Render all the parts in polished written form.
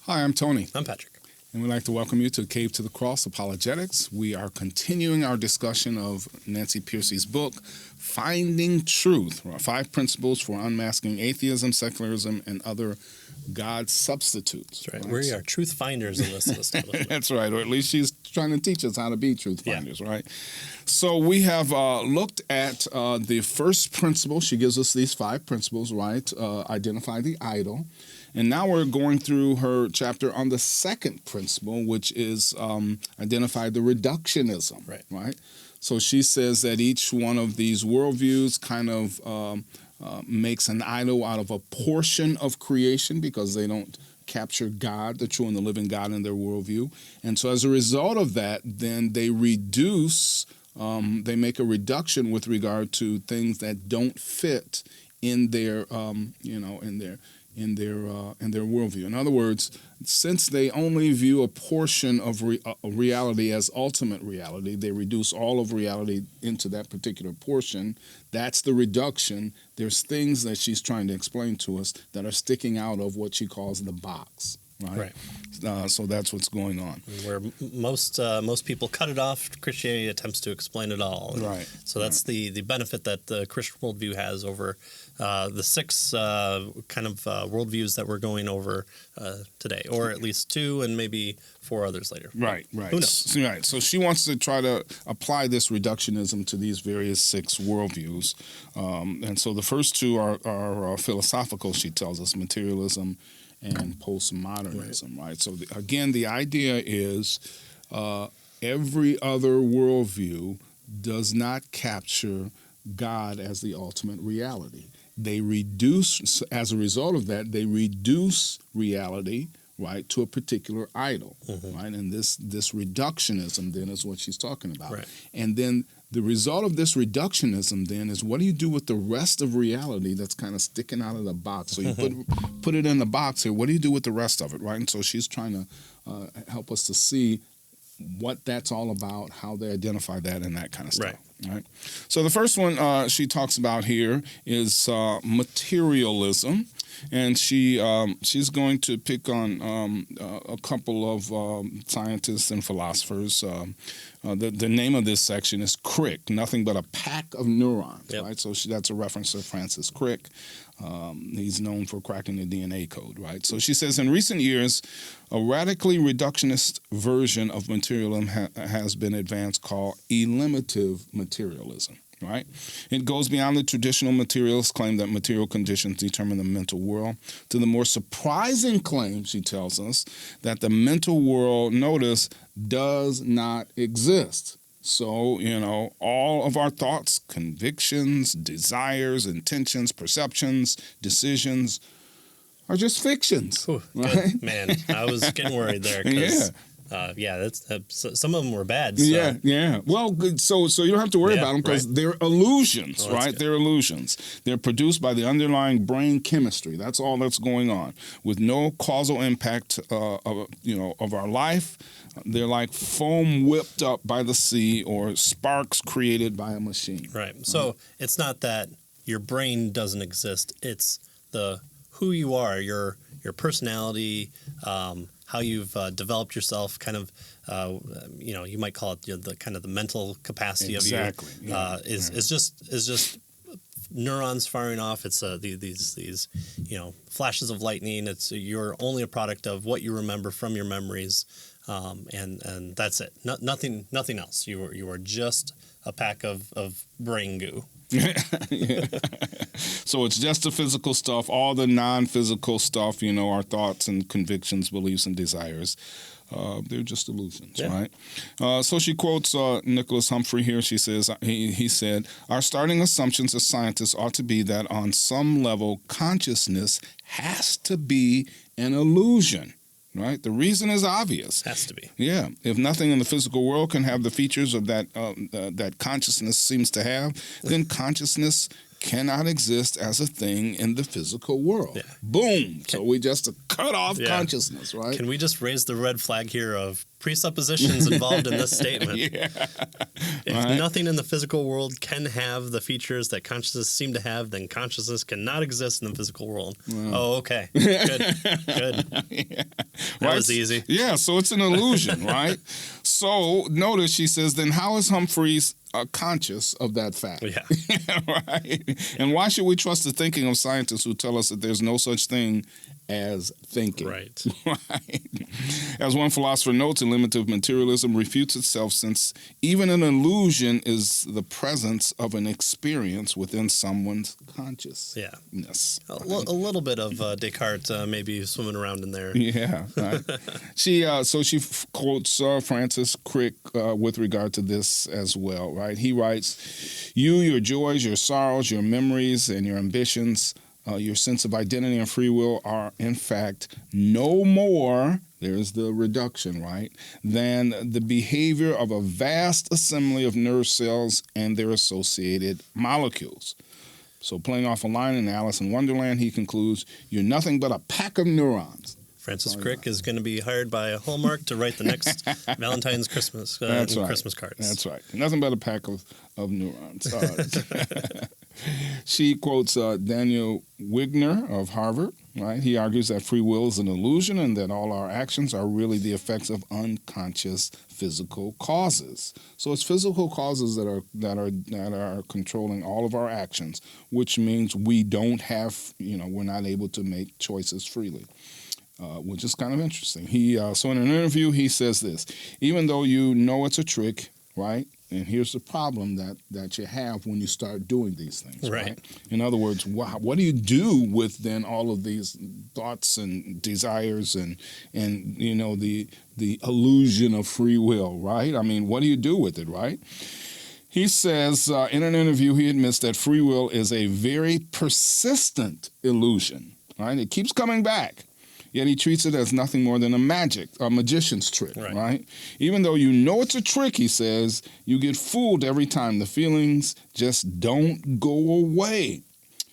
Hi, I'm Tony. I'm Patrick. And we'd like to welcome you to Cave to the Cross, Apologetics. We are continuing our discussion of Nancy Pearcey's book, Finding Truth, 5 Principles for Unmasking Atheism, Secularism, and Other God Substitutes. That's right. We are truth finders in this establishment. That's right, or at least she's trying to teach us how to be truth finders, right? So we have looked at the first principle. She gives us these 5 principles, right? Identify the idol. And now we're going through her chapter on the second principle, which is identify the reductionism, right? So she says that each one of these worldviews kind of makes an idol out of a portion of creation because they don't capture God, the true and the living God, in their worldview. And so as a result of that, then they reduce, they make a reduction with regard to things that don't fit in their, in their worldview. In other words, since they only view a portion of reality as ultimate reality, they reduce all of reality into that particular portion. That's the reduction. There's things that she's trying to explain to us that are sticking out of what she calls the box. Right. So that's what's going on. Where most people cut it off, Christianity attempts to explain it all. Right. So that's the benefit that the Christian worldview has over the 6 kind of worldviews that we're going over today, or at least 2 and maybe 4 others later. Right. Who knows? Right. So she wants to try to apply this reductionism to these various 6 worldviews. And so the first 2 are philosophical, she tells us, materialism and post-modernism, right? So again, the idea is every other worldview does not capture God as the ultimate reality. They reduce, as a result of that, they reduce reality, right, to a particular idol, right? And this reductionism then is what she's talking about. Right. And then the result of this reductionism then is, what do you do with the rest of reality that's kind of sticking out of the box? So you put it in the box here. What do you do with the rest of it, right? And so she's trying to help us to see what that's all about, how they identify that, and that kind of stuff. Right. So the first one she talks about here is materialism, and she's going to pick on a couple of scientists and philosophers. The name of this section is Crick, nothing but a pack of neurons, right? So that's a reference to Francis Crick. He's known for cracking the DNA code, right? So she says, in recent years, a radically reductionist version of materialism has been advanced called eliminative materialism, right? It goes beyond the traditional materialist claim that material conditions determine the mental world to the more surprising claim, she tells us, that the mental world, notice, does not exist. So, all of our thoughts, convictions, desires, intentions, perceptions, decisions are just fictions. Ooh, right? Good. Man, I was getting worried there. Some of them were bad. So. Yeah. Well, so you don't have to worry about them because they're illusions, right? Good. They're illusions. They're produced by the underlying brain chemistry. That's all that's going on, with no causal impact of our life. They're like foam whipped up by the sea or sparks created by a machine. Right. So it's not that your brain doesn't exist. It's who you are, your personality, how you've developed yourself, kind of, you might call it the mental capacity of you. Is just neurons firing off. It's these flashes of lightning. You're only a product of what you remember from your memories, and that's it. Nothing else. You are just a pack of brain goo. So it's just the physical stuff. All the non-physical stuff, our thoughts and convictions, beliefs and desires, they're just illusions, right? So she quotes Nicholas Humphrey here. She says, he said, our starting assumptions as scientists ought to be that on some level consciousness has to be an illusion. Right? The reason is obvious. Has to be. Yeah. If nothing in the physical world can have the features of that consciousness seems to have, then consciousness cannot exist as a thing in the physical world. Boom. So we just cut off consciousness, right? Can we just raise the red flag here of presuppositions involved in this statement. Yeah. If Right. nothing in the physical world can have the features that consciousness seem to have, then consciousness cannot exist in the physical world. Oh, okay. Good. Yeah. That was easy. Yeah, so it's an illusion, right? So notice she says, then how is Humphreys conscious of that fact? Yeah. Right? And why should we trust the thinking of scientists who tell us that there's no such thing as thinking? Right. Right. As one philosopher notes, eliminative materialism refutes itself, since even an illusion is the presence of an experience within someone's consciousness. A little bit of Descartes maybe swimming around in there. Yeah, right. She quotes Francis Crick with regard to this as well, right? He writes, "You, your joys, your sorrows, your memories, and your ambitions, your sense of identity and free will are, in fact, no more," there's the reduction, right, "than the behavior of a vast assembly of nerve cells and their associated molecules." So playing off a line in Alice in Wonderland, he concludes, "You're nothing but a pack of neurons." Francis Crick is going to be hired by Hallmark to write the next Valentine's Christmas Christmas cards. That's right. Nothing but a pack of neurons. She quotes Daniel Wigner of Harvard. Right? He argues that free will is an illusion and that all our actions are really the effects of unconscious physical causes. So it's physical causes that are controlling all of our actions, which means we don't have, we're not able to make choices freely. Which is kind of interesting. So in an interview, he says this: even though you know it's a trick, right? And here's the problem that you have when you start doing these things, right? In other words, what do you do with then all of these thoughts and desires and the illusion of free will, right? I mean, what do you do with it, right? He says in an interview, he admits that free will is a very persistent illusion, right? It keeps coming back. Yet he treats it as nothing more than a magician's trick, right? Even though you know it's a trick, he says, you get fooled every time. The feelings just don't go away.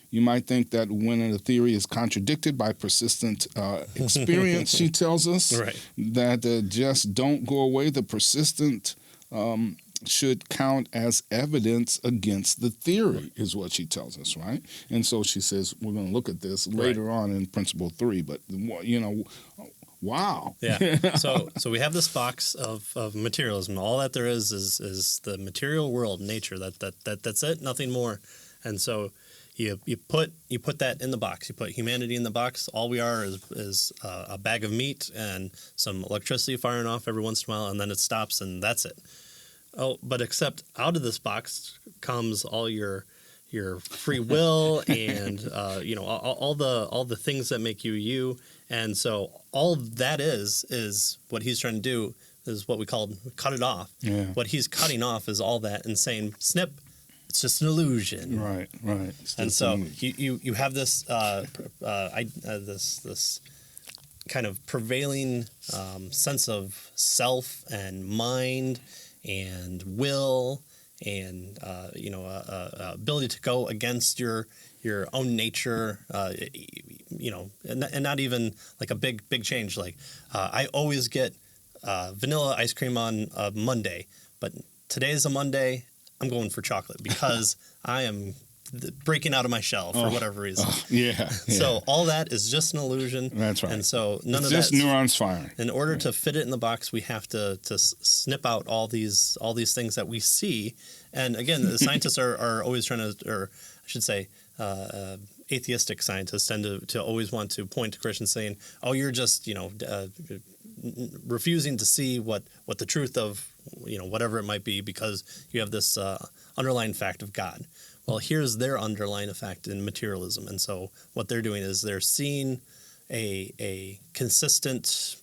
You might think that when a theory is contradicted by persistent experience, she tells us, that just don't go away. The persistent should count as evidence against the theory, is what she tells us, right? And so she says, we're going to look at this later on in Principle 3, but, wow. Yeah. So we have this box of materialism. All that there is the material world, nature. That's it, nothing more. And so you put that in the box. You put humanity in the box. All we are is a bag of meat and some electricity firing off every once in a while, and then it stops, and that's it. Oh, but except out of this box comes all your free will and all the things that make you you. And so all that is what he's trying to do is what we call cut it off. Yeah. What he's cutting off is all that and saying, snip, it's just an illusion. Right. And so you have this this kind of prevailing sense of self and mind and will and ability to go against your own nature, and not even like a big change. Like I always get vanilla ice cream on a Monday, but today's a Monday. I'm going for chocolate because I am breaking out of my shell for whatever reason. Yeah. So all that is just an illusion. That's right. And so none it's of just that. neurons firing. In order to fit it in the box, we have to snip out all these things that we see. And again, the scientists are always trying to, or I should say, atheistic scientists tend to always want to point to Christians saying, "Oh, you're just refusing to see what the truth of whatever it might be because you have this underlying fact of God." Well, here's their underlying effect in materialism. And so what they're doing is they're seeing a consistent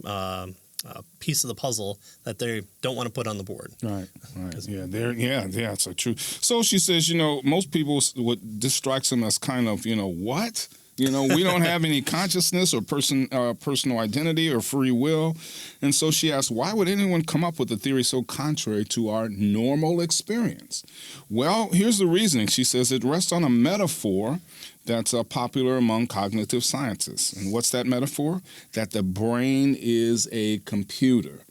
piece of the puzzle that they don't want to put on the board. Right. Yeah, so true. So she says, most people, this strikes them as kind of, what? We don't have any consciousness or personal identity or free will. And so she asks, why would anyone come up with a theory so contrary to our normal experience? Well, here's the reasoning. She says it rests on a metaphor that's popular among cognitive scientists. And what's that metaphor? That the brain is a computer.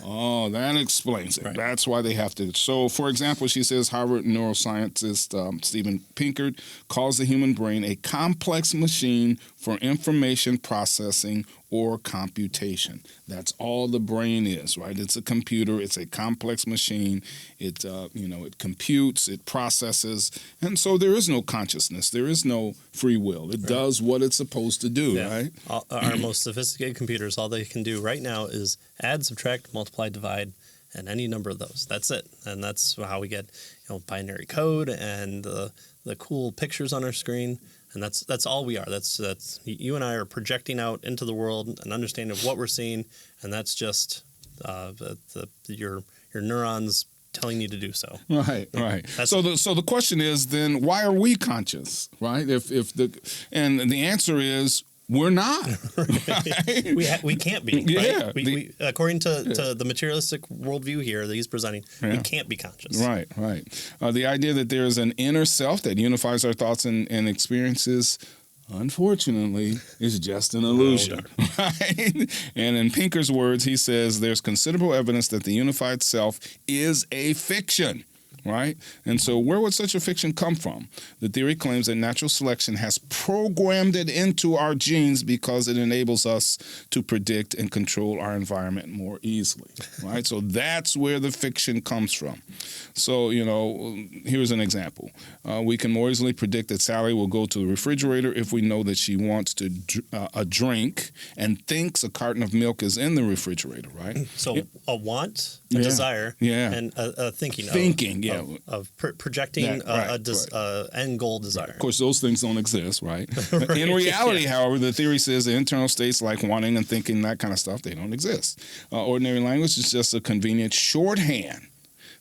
Oh, that explains it. Right. That's why they have to. So, for example, she says Harvard neuroscientist Stephen Pinkert calls the human brain a complex machine for information processing or computation. That's all the brain is, right? It's a computer. It's a complex machine. It, it computes, it processes, and so there is no consciousness. There is no free will. It does what it's supposed to do, right? Our most sophisticated computers, all they can do right now is add, subtract, multiply, divide, and any number of those. That's it, and that's how we get binary code and the cool pictures on our screen. And that's all we are. That's you and I are projecting out into the world an understanding of what we're seeing, and that's just your neurons telling you to do so. Right. So the question is then, why are we conscious, right? And the answer is, we're not. Right? We can't be. Yeah. Right? We according to the materialistic worldview here that he's presenting, we can't be conscious. Right. The idea that there is an inner self that unifies our thoughts and experiences, unfortunately, is just an illusion. Right? And in Pinker's words, he says there's considerable evidence that the unified self is a fiction. Right? And so where would such a fiction come from? The theory claims that natural selection has programmed it into our genes because it enables us to predict and control our environment more easily. Right? So that's where the fiction comes from. So, here's an example. We can more easily predict that Sally will go to the refrigerator if we know that she wants a drink and thinks a carton of milk is in the refrigerator, right? So a want, a desire, and a thinking. Of projecting end goal desire. Of course, those things don't exist, right? In reality, however, the theory says the internal states like wanting and thinking, that kind of stuff, they don't exist. Ordinary language is just a convenient shorthand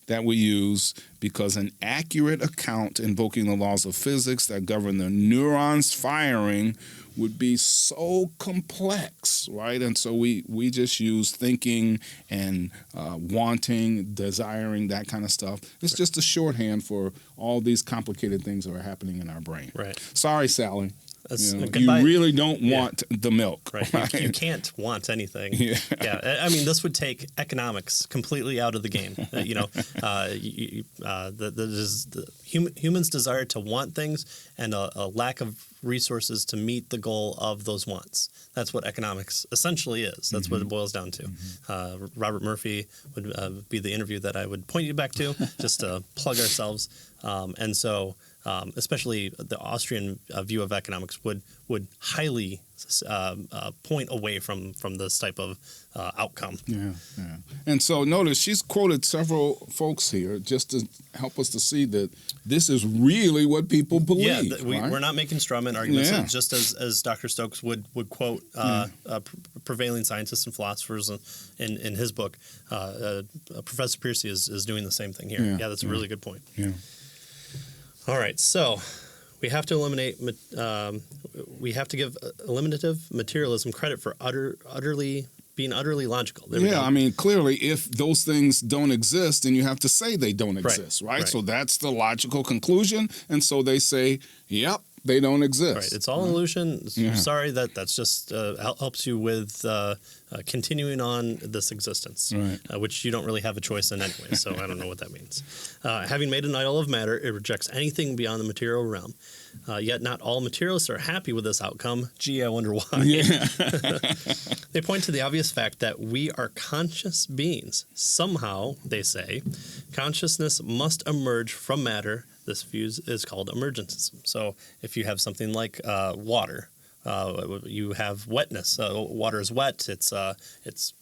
that we use because an accurate account invoking the laws of physics that govern the neurons firing would be so complex, right? And so we just use thinking and wanting, desiring, that kind of stuff. It's just a shorthand for all these complicated things that are happening in our brain. Right. Sorry, Sally. You really don't want the milk. Right. You can't want anything. Yeah. I mean, this would take economics completely out of the game. Humans' desire to want things and a lack of resources to meet the goal of those wants. That's what economics essentially is. That's what it boils down to. Robert Murphy would be the interview that I would point you back to, just to plug ourselves. And so especially the Austrian view of economics would highly point away from this type of outcome. Yeah. And so notice she's quoted several folks here just to help us to see that this is really what people believe. Yeah, we're not making straw man arguments. Just as Dr. Stokes would quote prevailing scientists and philosophers in his book. Professor Pearcey is doing the same thing here. Yeah, that's a really good point. Yeah. All right, so we have to eliminate. We have to give eliminative materialism credit for being utterly logical. I mean, clearly, if those things don't exist, then you have to say they don't exist, right? So that's the logical conclusion, and so they say, "Yep, they don't exist." Right, it's all illusion. Sorry, that's just helps you with continuing on this existence, which you don't really have a choice in anyway. So I don't know what that means. Having made an idol of matter, it rejects anything beyond the material realm. Yet not all materialists are happy with this outcome. Gee, I wonder why. They point to the obvious fact that we are conscious beings. Somehow, they say, consciousness must emerge from matter. This view is called emergentism. So if you have something like water, you have wetness. Water is wet. It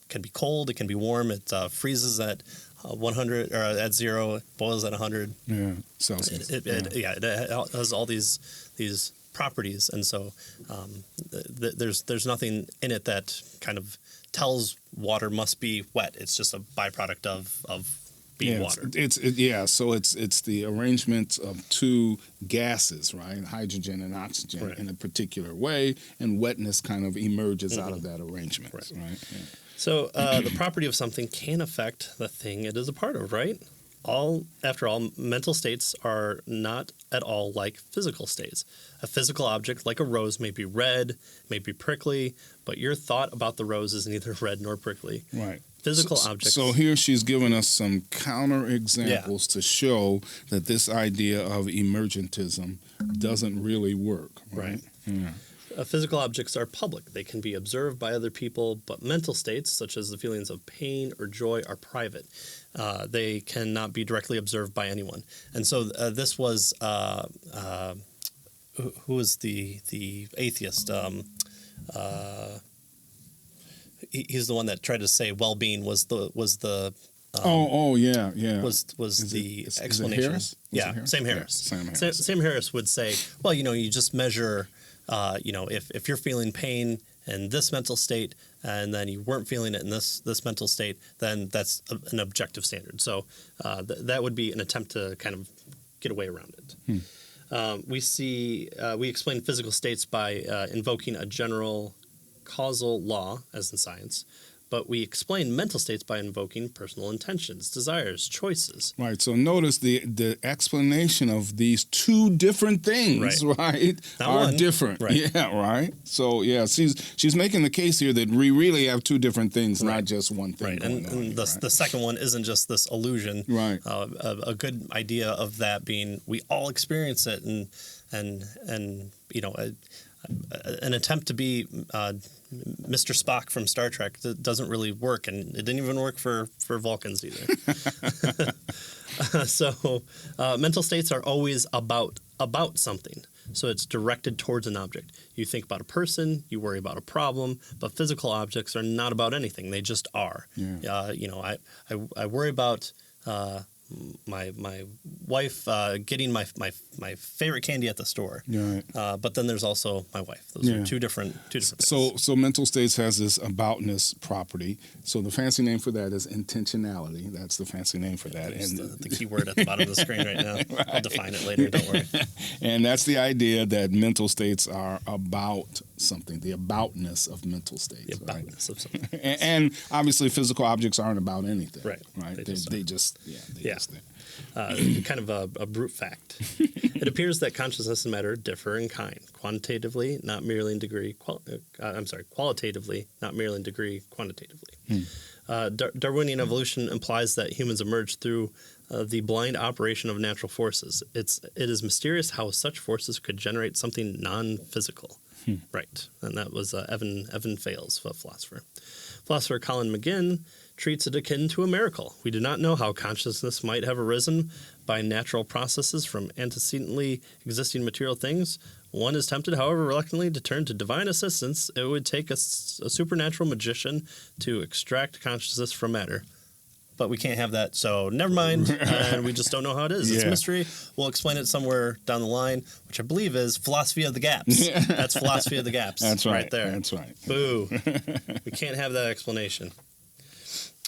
can be cold. It can be warm. It freezes at 100 or at 0, boils at 100. Celsius. It has all these properties, and so there's nothing in it that kind of tells water must be wet. It's just a byproduct of being water. So it's the arrangement of two gases, right? Hydrogen and oxygen in a particular way, and wetness kind of emerges out of that arrangement, right? Yeah. So the property of something can affect the thing it is a part of, right? After all, mental states are not at all like physical states. A physical object like a rose may be red, may be prickly, but your thought about the rose is neither red nor prickly. Right. Physical objects. So here she's given us some counter examples to show that this idea of emergentism doesn't really work. Right. Yeah. Physical objects are public. They can be observed by other people, but mental states, such as the feelings of pain or joy, are private. They cannot be directly observed by anyone. And so this was who was the atheist? He's the one that tried to say well-being was the was the explanation. Harris? Sam Harris. Sam Harris would say, well, you just measure, if you're feeling pain in this mental state and then you weren't feeling it in this mental state, then that's an objective standard. So that would be an attempt to kind of get away around it. We explain physical states by invoking a general causal law, as in science, but we explain mental states by invoking personal intentions, desires, choices. Right. So notice the explanation of these two different things, right, are different. Right. Yeah. Right. So she's making the case here that we really have two different things, not just one thing. Right. And the second one isn't just this illusion. Right. A good idea of that being we all experience it, and an attempt to be Mr. Spock from Star Trek doesn't really work, and it didn't even work for Vulcans either. So mental states are always about something. So it's directed towards an object. You think about a person, you worry about a problem, but physical objects are not about anything. They just are. Yeah. I worry about my wife getting my favorite candy at the store. Right. But then there's also my wife. Those are two different things. So mental states has this aboutness property. So the fancy name for that is intentionality. That's the fancy name for that. And the key word at the bottom of the screen right now. Right. I'll define it later, don't worry. And that's the idea that mental states are about something, the aboutness of mental states. The aboutness of something. And obviously physical objects aren't about anything. Right. They just kind of a brute fact. It appears that consciousness and matter differ in kind, qualitatively, not merely in degree. Qualitatively, not merely in degree, quantitatively. Darwinian evolution implies that humans emerged through the blind operation of natural forces. It is mysterious how such forces could generate something non-physical. Right, and that was Evan Fales, a philosopher. Philosopher Colin McGinn treats it akin to a miracle. We do not know how consciousness might have arisen by natural processes from antecedently existing material things. One is tempted, however, reluctantly to turn to divine assistance. It would take a supernatural magician to extract consciousness from matter. But we can't have that, so never mind, and we just don't know how it is. It's a mystery. We'll explain it somewhere down the line, which I believe is philosophy of the gaps. That's philosophy of the gaps. That's right. There. That's right. Boo. We can't have that explanation.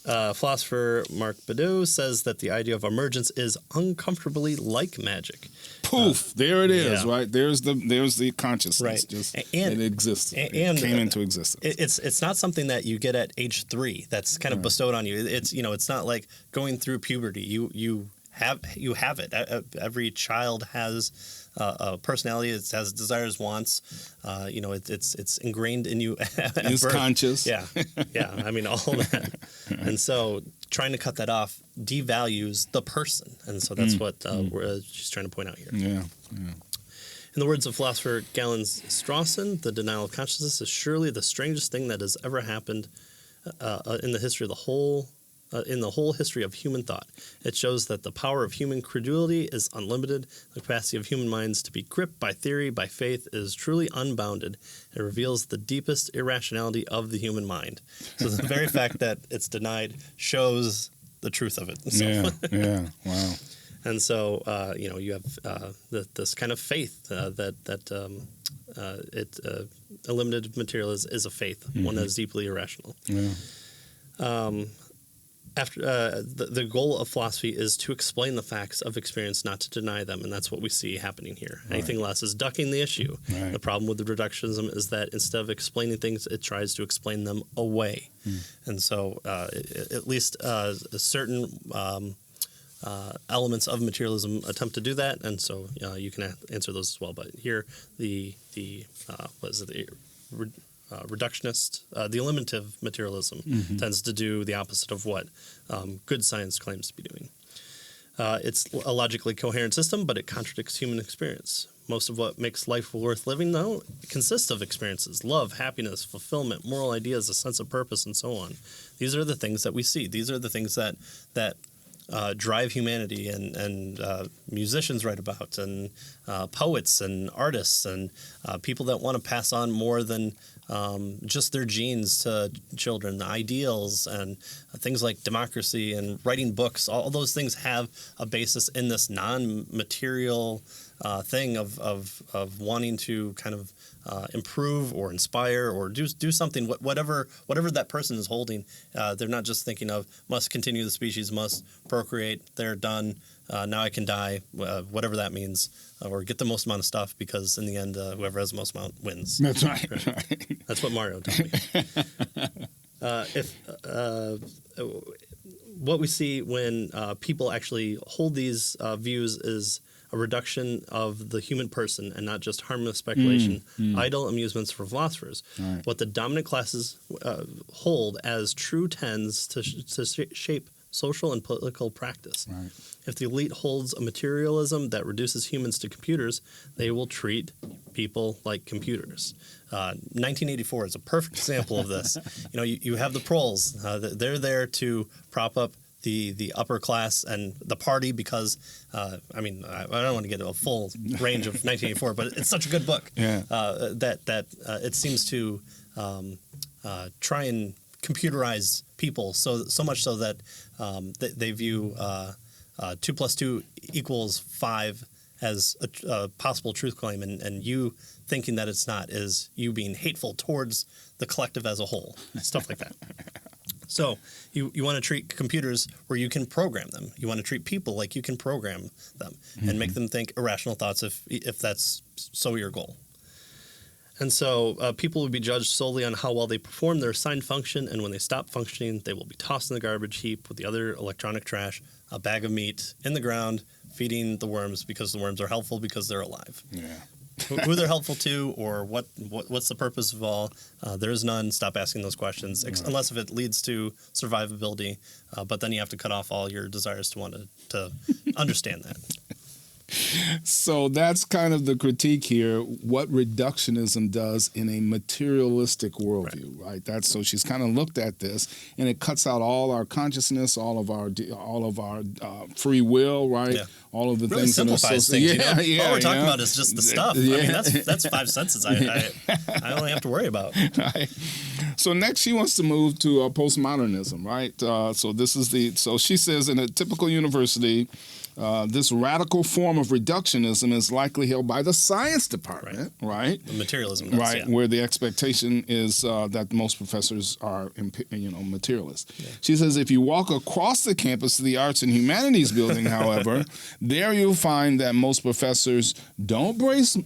Philosopher Marc Badeau says that the idea of emergence is uncomfortably like magic. Poof! There it is. Right there's the consciousness. Right. It exists. It came into existence. It's not something that you get at age 3. That's kind of bestowed on you. It's not like going through puberty. You have it. Every child has a personality. It has desires, wants. It's ingrained in you at it's birth. Conscious. Yeah. I mean, all that. And so trying to cut that off devalues the person. And so that's what she's trying to point out here. Yeah. In the words of philosopher Galen Strawson, the denial of consciousness is surely the strangest thing that has ever happened in the history of the whole history of human thought. It shows that the power of human credulity is unlimited. The capacity of human minds to be gripped by theory, by faith, is truly unbounded. It reveals the deepest irrationality of the human mind. So the very fact that it's denied shows the truth of it. So. Yeah. Wow. And so, you have this kind of faith that a limited material is a faith, one that is deeply irrational. Yeah. After the goal of philosophy is to explain the facts of experience, not to deny them, and that's what we see happening here. Right. Anything less is ducking the issue. Right. The problem with the reductionism is that instead of explaining things, it tries to explain them away. And so at least certain elements of materialism attempt to do that, and so you can answer those as well. But here, reductionist. The eliminative materialism tends to do the opposite of what good science claims to be doing. It's a logically coherent system, but it contradicts human experience. Most of what makes life worth living, though, consists of experiences: love, happiness, fulfillment, moral ideas, a sense of purpose, and so on. These are the things that we see. These are the things that drive humanity, and musicians write about, and poets and artists, and people that want to pass on more than just their genes to children, the ideals, and things like democracy and writing books. All those things have a basis in this non-material thing of wanting to kind of improve or inspire or do something, whatever that person is holding. They're not just thinking of must continue the species, must procreate, they're done, now I can die, whatever that means, or get the most amount of stuff, because in the end, whoever has the most amount wins. That's right. That's what Mario told me. What we see when people actually hold these views is a reduction of the human person and not just harmless speculation, idle amusements for philosophers. Right. What the dominant classes hold as true tends to shape social and political practice. Right. If the elite holds a materialism that reduces humans to computers, they will treat people like computers. 1984 is a perfect example of this. You have the proles. They're there to prop up the upper class and the party, because I don't want to get a full range of 1984, but it's such a good book. Yeah. That it seems to try and computerize people so much so that they view 2 + 2 = 5 as a possible truth claim, and you thinking that it's not is you being hateful towards the collective as a whole, stuff like that. So you want to treat computers where you can program them. You want to treat people like you can program them and make them think irrational thoughts if that's so your goal. And so people will be judged solely on how well they perform their assigned function, and when they stop functioning, they will be tossed in the garbage heap with the other electronic trash, a bag of meat in the ground, feeding the worms, because the worms are helpful because they're alive. Yeah. Who they're helpful to, or what's the purpose of all, there is none. Stop asking those questions, unless if it leads to survivability, but then you have to cut off all your desires to want to understand that. So that's kind of the critique here, what reductionism does in a materialistic worldview, right? That's so she's kind of looked at this, and it cuts out all our consciousness, all of our free will, right? Yeah. All of the Really things that are simplifies things. All we're talking yeah. about is just the stuff. Yeah. I mean, that's 5 sentences I only have to worry about. Right. So next she wants to move to postmodernism, right? So she says in a typical university, this radical form of reductionism is likely held by the science department, right? The materialism does, right, yeah. where the expectation is that most professors are, materialists. Yeah. She says if you walk across the campus to the Arts and Humanities building, however, there you'll find that most professors don't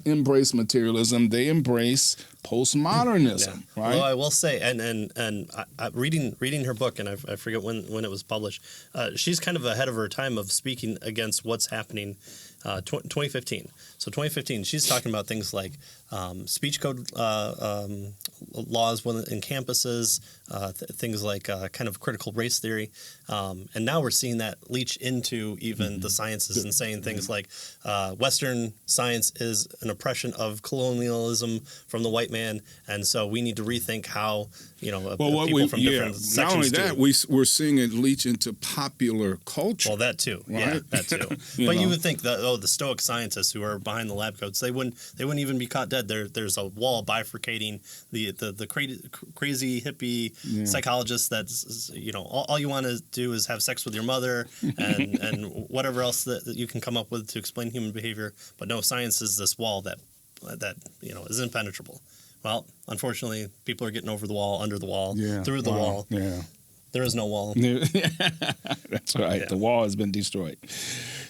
embrace materialism; they embrace postmodernism, right? Well, I will say, and reading her book, and I forget when it was published, she's kind of ahead of her time of speaking against what's happening. 2015. So 2015, she's talking about things like speech code laws in campuses, things like kind of critical race theory. And now we're seeing that leach into even the sciences and saying things like Western science is an oppression of colonialism from the white man. And so we need to rethink how, people from different sections not only that, do. we're seeing it leach into popular culture. Well, that too. Right? Yeah, that too. But you would think that, the Stoic scientists who are behind the lab coats, they wouldn't even be caught dead. There's a wall bifurcating the crazy hippie psychologists that's, all you want to do is have sex with your mother and whatever else that you can come up with to explain human behavior. But no, science is this wall that is impenetrable. Well, unfortunately, people are getting over the wall, under the wall, through the wall. Yeah. There is no wall. That's right. Yeah. The wall has been destroyed.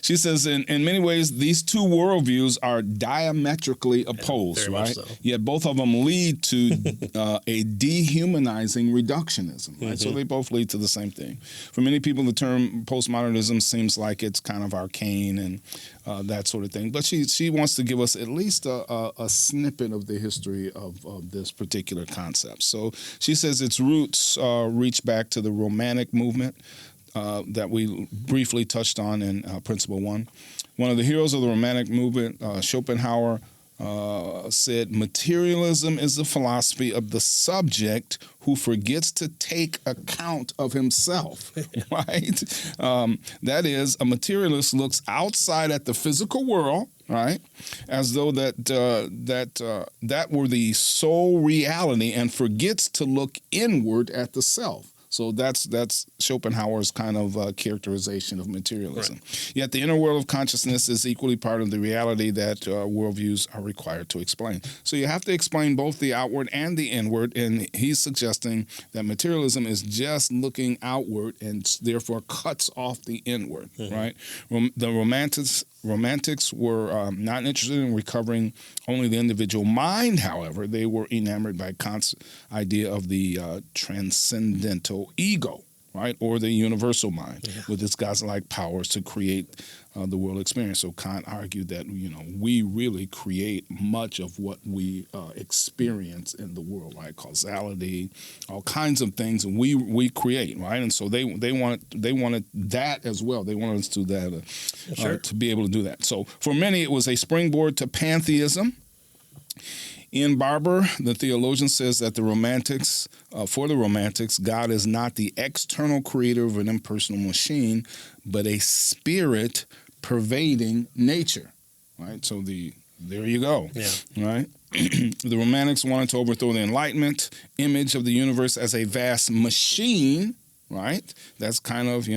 She says, in many ways, these two worldviews are diametrically opposed, very right? much so. Yet both of them lead to a dehumanizing reductionism, right? So they both lead to the same thing. For many people, the term postmodernism seems like it's kind of arcane and that sort of thing. But she wants to give us at least a snippet of the history of this particular concept. So she says its roots reach back to the Romantic movement that we briefly touched on in Principle 1. One of the heroes of the Romantic movement, Schopenhauer, said, materialism is the philosophy of the subject who forgets to take account of himself, right? That is, a materialist looks outside at the physical world, right, as though that were the sole reality, and forgets to look inward at the self. So that's Schopenhauer's kind of characterization of materialism. Right. Yet the inner world of consciousness is equally part of the reality that worldviews are required to explain. So you have to explain both the outward and the inward, and he's suggesting that materialism is just looking outward and therefore cuts off the inward, right? The Romantics were not interested in recovering only the individual mind, however. They were enamored by Kant's idea of the transcendental ego, right, or the universal mind, with its godlike powers to create the world experience. So Kant argued that, we really create much of what we experience in the world, right? Causality, all kinds of things, and we create, right? And so they wanted that as well. They wanted us to do that, to be able to do that. So for many, it was a springboard to pantheism. Ian Barber, the theologian, says that for the Romantics, God is not the external creator of an impersonal machine, but a spirit pervading nature, right? So there you go, right? The Romantics wanted to overthrow the Enlightenment image of the universe as a vast machine, right? That's kind of,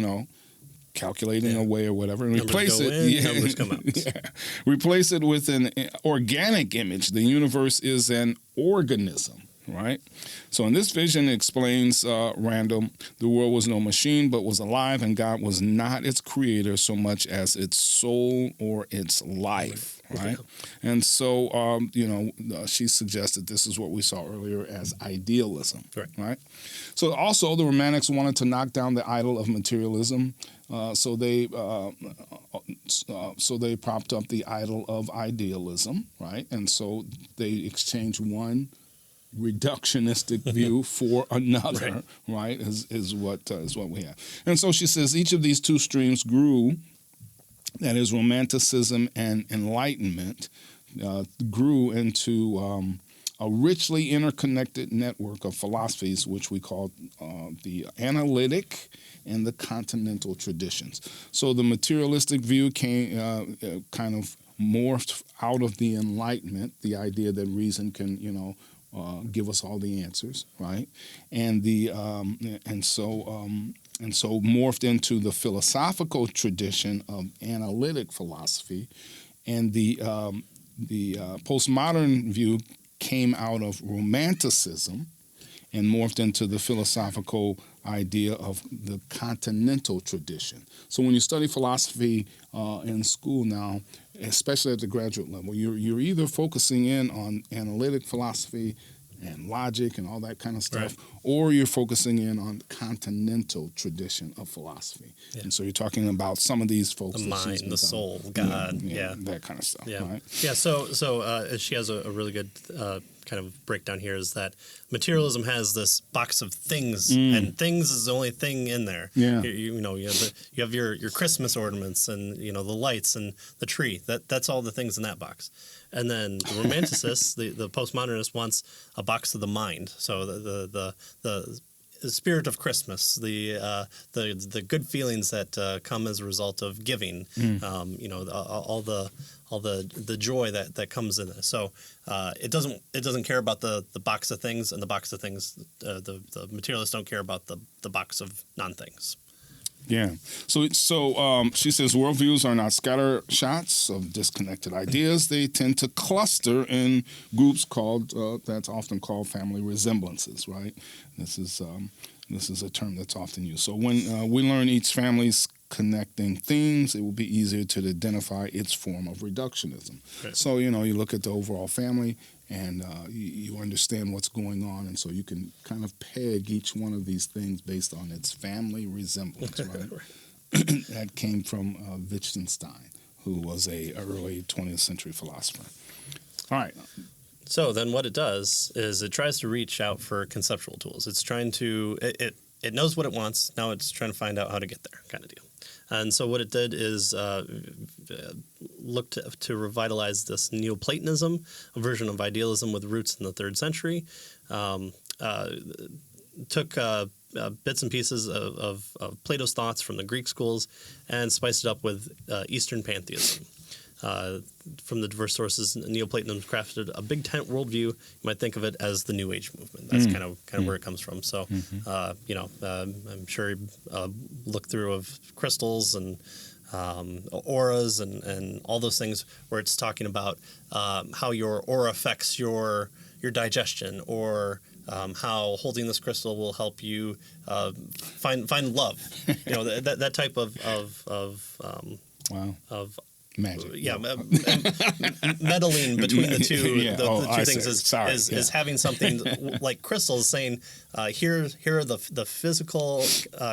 calculating away or whatever, and replace it. Numbers come out. Replace it with an organic image. The universe is an organism, right? So in this vision, it explains Randall, the world was no machine, but was alive, and God was not its creator so much as its soul or its life, right? And so, she suggested this is what we saw earlier as idealism, right? So also, the Romantics wanted to knock down the idol of materialism. So they propped up the idol of idealism, right? And so they exchanged one reductionistic view for another, right? Is what we have. And so she says each of these two streams grew. That is, Romanticism and Enlightenment grew into a richly interconnected network of philosophies, which we call the analytic and the continental traditions. So the materialistic view came kind of morphed out of the Enlightenment, the idea that reason can, give us all the answers, right? And so morphed into the philosophical tradition of analytic philosophy, and the postmodern view came out of Romanticism and morphed into the philosophical idea of the continental tradition. So when you study philosophy in school now, especially at the graduate level, you're either focusing in on analytic philosophy and logic and all that kind of stuff, or you're focusing in on continental tradition of philosophy. And so you're talking about some of these folks. The mind, the soul, God, that kind of stuff. Right? Yeah, so she has a really good kind of breakdown here, is that materialism has this box of things, and things is the only thing in there. You have your Christmas ornaments and the lights and the tree. That's all the things in that box. And then the romanticist, the postmodernist, wants a box of the mind. So the spirit of Christmas, the good feelings that come as a result of giving, all the joy that comes in it. So it doesn't care about the box of things, and the box of things, the materialists don't care about the box of non-things. Yeah. So she says worldviews are not scatter shots of disconnected ideas. They tend to cluster in groups that's often called family resemblances, right? This is a term that's often used. So when we learn each family's connecting themes, it will be easier to identify its form of reductionism. Right. So, you look at the overall family and you understand what's going on, and so you can kind of peg each one of these things based on its family resemblance, right? That came from Wittgenstein, who was a early 20th century philosopher. All right. So then what it does is it tries to reach out for conceptual tools. It's trying to it knows what it wants. Now it's trying to find out how to get there, kind of deal. And so what it did is look to revitalize this Neoplatonism, a version of idealism with roots in the 3rd century. Took bits and pieces of Plato's thoughts from the Greek schools and spiced it up with Eastern pantheism. From the diverse sources, Neoplatonism crafted a big tent worldview. You might think of it as the New Age movement. That's kind of where it comes from. So, I'm sure you look through of crystals and auras and all those things where it's talking about how your aura affects your digestion, or how holding this crystal will help you find love. That type of Wow. of Magic. Yeah, meddling between the two, the two things is having something like crystals, saying here are the physical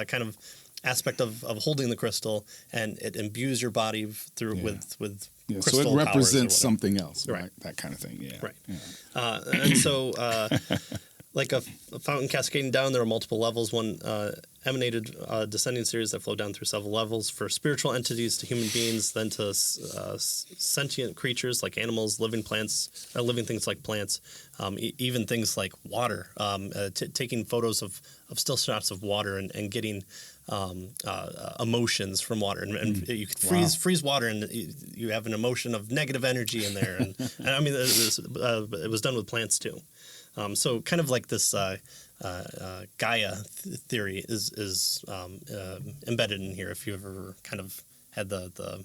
kind of aspect of holding the crystal, and it imbues your body through with crystal so it represents powers something else, right? That kind of thing. Yeah. Right. Yeah. And so like a fountain cascading down, there are multiple levels. One emanated descending series that flow down through several levels, for spiritual entities to human beings, then to sentient creatures like animals, living things like plants, even things like water. Taking photos of still shots of water and getting emotions from water, and you could freeze water, and you have an emotion of negative energy in there. And I mean, it was done with plants too. So kind of like this Gaia theory is embedded in here. If you ever kind of had the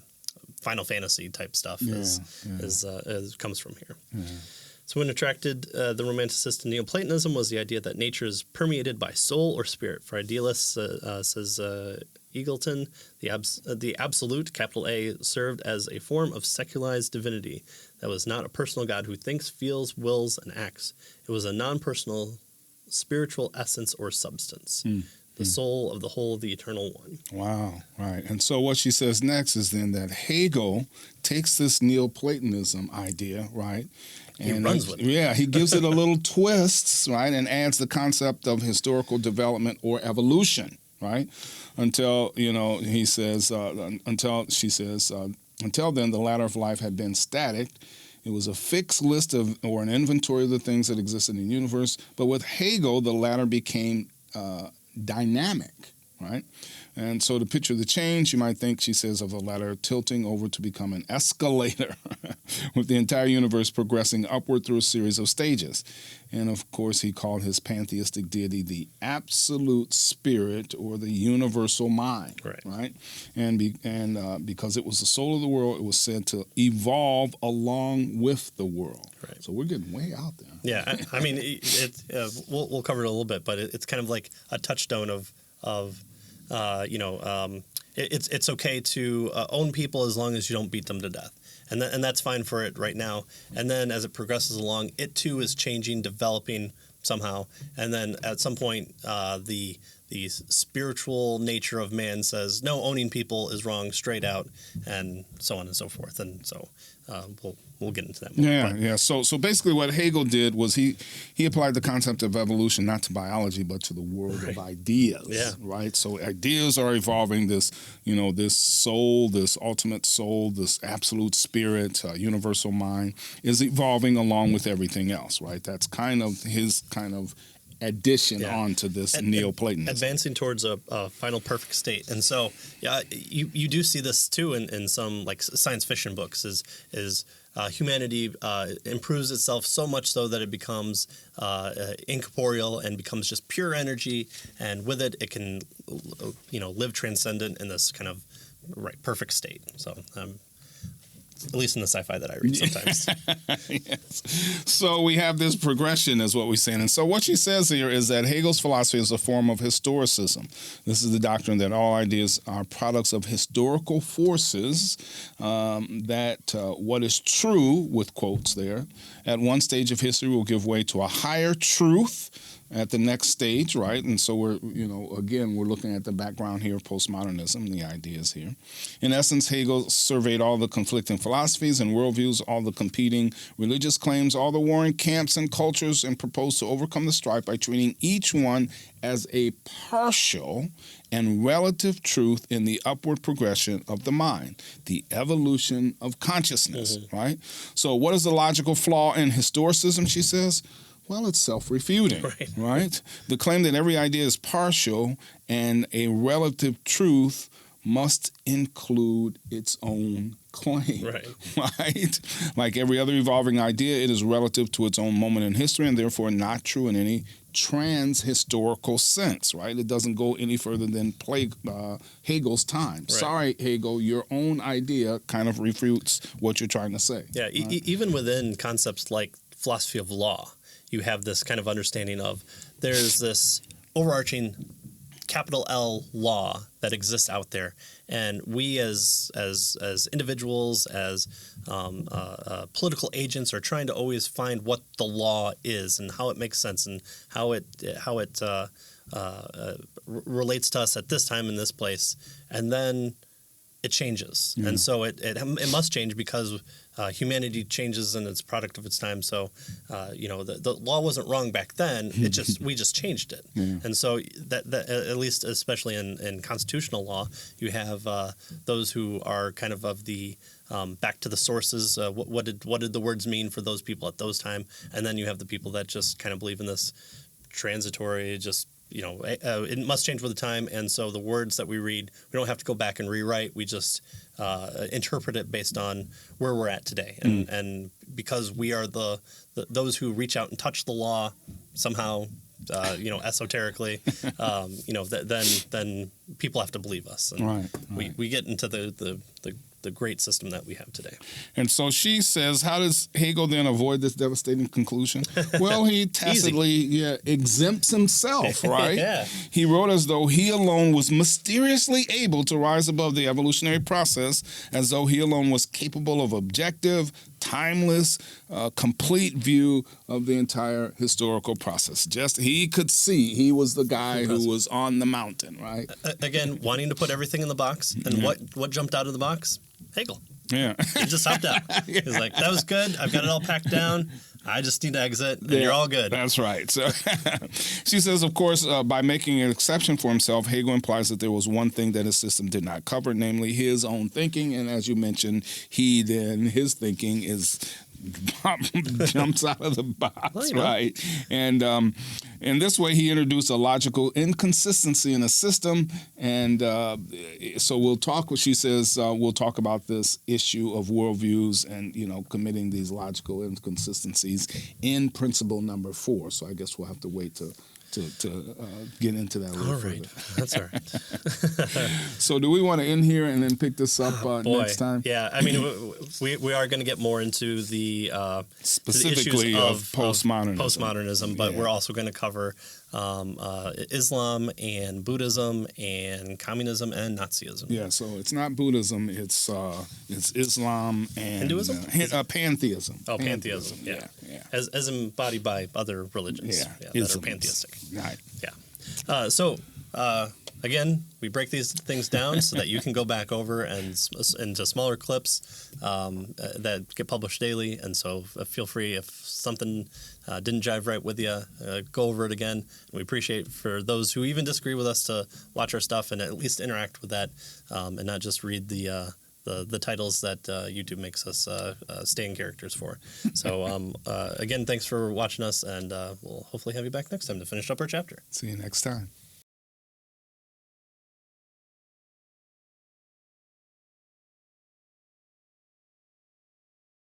Final Fantasy type stuff, comes from here. Yeah. So what attracted the Romanticist to Neoplatonism was the idea that nature is permeated by soul or spirit. For idealists, says Eagleton, the absolute, capital A, served as a form of secularized divinity that was not a personal God who thinks, feels, wills, and acts. It was a non-personal spiritual essence or substance, the soul of the whole, the eternal one. Wow, right. And so what she says next is then that Hegel takes this Neoplatonism idea, right? And he runs with it. Yeah, he gives it a little twist, right, and adds the concept of historical development or evolution, right? Until, he says, until then, the ladder of life had been static. It was a fixed list of, or an inventory of the things that existed in the universe. But with Hegel, the ladder became dynamic, right? And so to picture the change, you might think, she says, of a ladder tilting over to become an escalator with the entire universe progressing upward through a series of stages. And of course, he called his pantheistic deity the absolute spirit or the universal mind, right? And because it was the soul of the world, it was said to evolve along with the world. Right. So we're getting way out there. Yeah, I mean, we'll cover it a little bit, but it's kind of like a touchstone of it's okay to own people as long as you don't beat them to death. And that's fine for it right now. And then as it progresses along, it too is changing, developing somehow. And then at some point, the spiritual nature of man says, no, owning people is wrong, straight out, and so on and so forth. And so we'll get into that more. So basically what Hegel did was he applied the concept of evolution not to biology but to the world of ideas, right? So ideas are evolving, this soul, this ultimate soul, this absolute spirit, universal mind is evolving along with everything else, right? That's kind of his addition onto this Neoplatonism. Advancing towards a final perfect state. And so you do see this too in some like science fiction books is humanity improves itself so much so that it becomes incorporeal and becomes just pure energy, and with it can live transcendent in this kind of perfect state. So At least in the sci-fi that I read sometimes. Yes. So we have this progression, is what we're saying. And so what she says here is that Hegel's philosophy is a form of historicism. This is the doctrine that all ideas are products of historical forces, that what is true, with quotes there, at one stage of history will give way to a higher truth at the next stage, right? And so we're looking at the background here of postmodernism, the ideas here. In essence, Hegel surveyed all the conflicting philosophies and worldviews, all the competing religious claims, all the warring camps and cultures, and proposed to overcome the strife by treating each one as a partial and relative truth in the upward progression of the mind, the evolution of consciousness, right? So what is the logical flaw in historicism, she says? Well, it's self-refuting, right? The claim that every idea is partial and a relative truth must include its own claim, right? Like every other evolving idea, it is relative to its own moment in history and therefore not true in any trans-historical sense, right? It doesn't go any further than Hegel's time. Right. Sorry, Hegel, your own idea kind of refutes what you're trying to say. Yeah, right? Even within concepts like philosophy of law, you have this kind of understanding of there's this overarching capital L law that exists out there, and we as individuals, as political agents, are trying to always find what the law is and how it makes sense and how it relates to us at this time in this place, and then it changes, and so it must change because humanity changes and it's a product of its time. So, the law wasn't wrong back then. We just changed it. And so that at least, especially in constitutional law, you have those who are kind of the back to the sources. What did the words mean for those people at those time? And then you have the people that just kind of believe in this transitory, just it must change with the time, and so the words that we read, we don't have to go back and rewrite. We just interpret it based on where we're at today, and because we are those who reach out and touch the law somehow, esoterically, then people have to believe us, and we get into the great system that we have today. And so she says, how does Hegel then avoid this devastating conclusion? Well, he tacitly exempts himself, right? He wrote as though he alone was mysteriously able to rise above the evolutionary process, as though he alone was capable of objective, timeless, complete view of the entire historical process. Just he could see. He was the guy who was on the mountain, right? Again, wanting to put everything in the box. And what jumped out of the box? Hegel. Yeah. He just hopped out. He's like, that was good. I've got it all packed down. I just need to exit, and you're all good. That's right. So she says, of course, by making an exception for himself, Hegel implies that there was one thing that his system did not cover, namely his own thinking. And as you mentioned, his thinking jumps out of the box, right? And in this way, he introduced a logical inconsistency in a system. And so we'll talk, she says, we'll talk about this issue of worldviews and, committing these logical inconsistencies in principle number 4. So I guess we'll have to wait to get into that a little further. That's all right. So do we want to end here and then pick this up next time? Yeah, I mean, we are going to get more into the specifically the of postmodernism. But we're also going to cover Islam and Buddhism and communism and Nazism. Yeah, so it's not Buddhism, it's Islam and Hinduism? Pantheism. Oh, pantheism. Yeah. As embodied by other religions that are pantheistic. Right. Yeah. So again, we break these things down so that you can go back over and into smaller clips that get published daily. And so feel free, if something didn't jive right with you, go over it again. We appreciate for those who even disagree with us to watch our stuff and at least interact with that, and not just read the titles that YouTube makes us stay in characters for. So again, thanks for watching us, and we'll hopefully have you back next time to finish up our chapter. See you next time.